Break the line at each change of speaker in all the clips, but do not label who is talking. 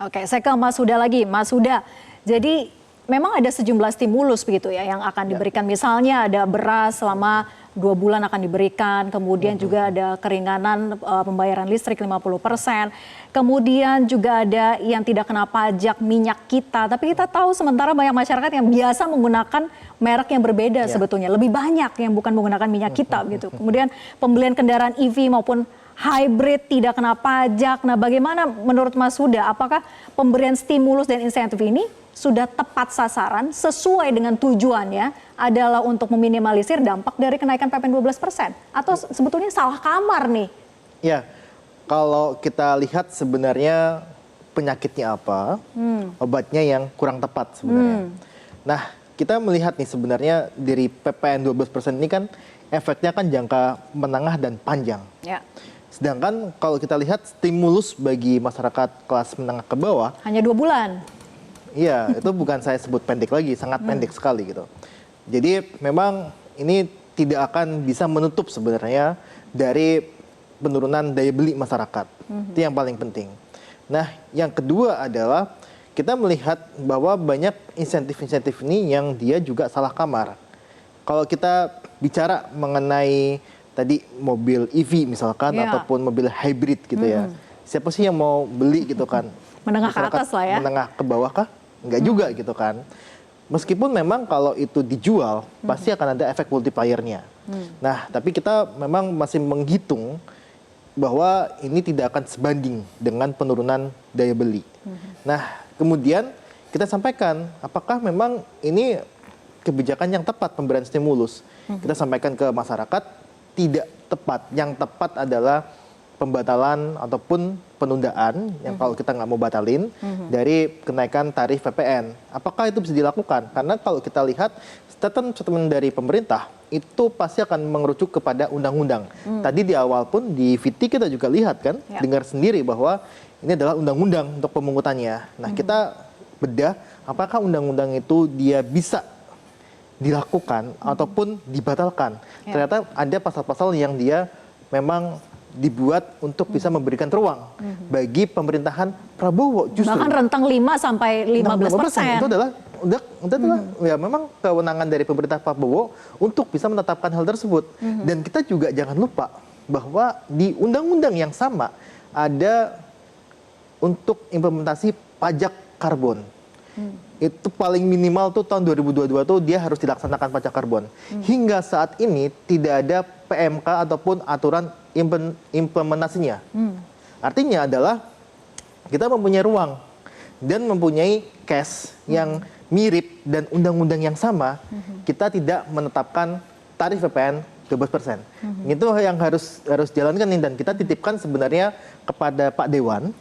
Oke, saya ke Mas Huda lagi. Mas Huda, jadi memang ada sejumlah stimulus begitu ya yang akan diberikan. Misalnya ada beras selama 2 bulan akan diberikan, kemudian juga ada keringanan pembayaran listrik 50%, kemudian juga ada yang tidak kena pajak minyak kita. Tapi kita tahu sementara banyak masyarakat yang biasa menggunakan merek yang berbeda sebetulnya, lebih banyak yang bukan menggunakan minyak kita gitu. Kemudian pembelian kendaraan EV maupun hybrid tidak kena pajak. Nah, bagaimana menurut Mas Huda, apakah pemberian stimulus dan insentif ini sudah tepat sasaran sesuai dengan tujuannya adalah untuk meminimalisir dampak dari kenaikan PPN 12%? Atau sebetulnya salah kamar nih?
Ya, kalau kita lihat sebenarnya penyakitnya apa, obatnya yang kurang tepat sebenarnya. Nah, kita melihat nih sebenarnya dari PPN 12% ini kan efeknya kan jangka menengah dan panjang.
Ya.
Sedangkan kalau kita lihat stimulus bagi masyarakat kelas menengah ke bawah
Hanya 2 bulan.
Iya, itu bukan saya sebut pendek lagi, sangat pendek sekali gitu. Jadi memang ini tidak akan bisa menutup sebenarnya dari penurunan daya beli masyarakat. Itu yang paling penting. Nah, yang kedua adalah kita melihat bahwa banyak insentif-insentif ini yang dia juga salah kamar. Kalau kita bicara mengenai tadi mobil EV misalkan ataupun mobil hybrid gitu ya. Siapa sih yang mau beli gitu kan?
Menengah ke atas lah ya.
Menengah ke bawah kah? Enggak juga gitu kan. Meskipun memang kalau itu dijual pasti akan ada efek multiplier-nya. Nah, tapi kita memang masih menghitung bahwa ini tidak akan sebanding dengan penurunan daya beli. Nah, kemudian kita sampaikan apakah memang ini kebijakan yang tepat pemberian stimulus. Kita sampaikan ke masyarakat tidak tepat. Yang tepat adalah pembatalan ataupun penundaan yang kalau kita nggak mau batalin dari kenaikan tarif PPN. Apakah itu bisa dilakukan? Karena kalau kita lihat statement dari pemerintah itu pasti akan mengerucut kepada undang-undang. Tadi di awal pun di VT kita juga lihat kan, dengar sendiri bahwa ini adalah undang-undang untuk pemungutannya. Nah, kita bedah apakah undang-undang itu dia bisa dilakukan ataupun dibatalkan. Ternyata ada pasal-pasal yang dia memang dibuat untuk bisa memberikan ruang bagi pemerintahan Prabowo justru.
Bahkan rentang 5 sampai 15%.
Itu adalah ya memang kewenangan dari pemerintah Prabowo untuk bisa menetapkan hal tersebut. Dan kita juga jangan lupa bahwa di undang-undang yang sama ada untuk implementasi pajak karbon. Itu paling minimal tuh tahun 2022 tuh dia harus dilaksanakan pajak karbon. Hingga saat ini tidak ada PMK ataupun aturan implementasinya. Artinya adalah kita mempunyai ruang dan mempunyai cash yang mirip dan undang-undang yang sama, kita tidak menetapkan tarif PPN 12%. Itu yang harus jalankan nih, dan kita titipkan sebenarnya kepada Pak Dewan.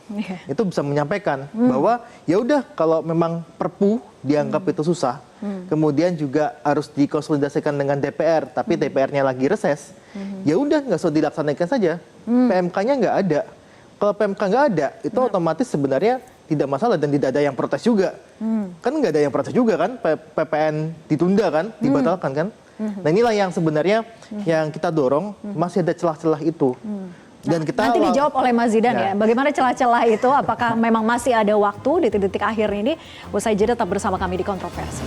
Itu bisa menyampaikan bahwa ya udah kalau memang Perpu dianggap itu susah, kemudian juga harus dikonsolidasikan dengan DPR, tapi DPR-nya lagi reses. Ya udah nggak usah dilaksanakan saja. PMK-nya nggak ada. Kalau PMK nggak ada, itu otomatis sebenarnya tidak masalah dan tidak ada yang protes juga. Kan nggak ada yang protes juga kan, PPN ditunda kan, dibatalkan kan. Nah, inilah yang sebenarnya yang kita dorong, masih ada celah-celah itu. Dan kita
nanti dijawab oleh Mas Zidan ya. Bagaimana celah-celah itu, apakah memang masih ada waktu di detik-detik akhir ini? Usai jeda tetap bersama kami di Kontroversi.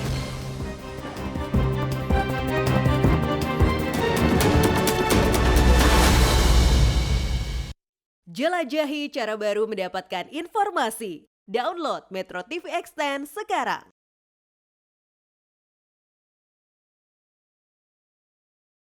Jelajahi cara baru mendapatkan informasi. Download Metro TV Extend sekarang.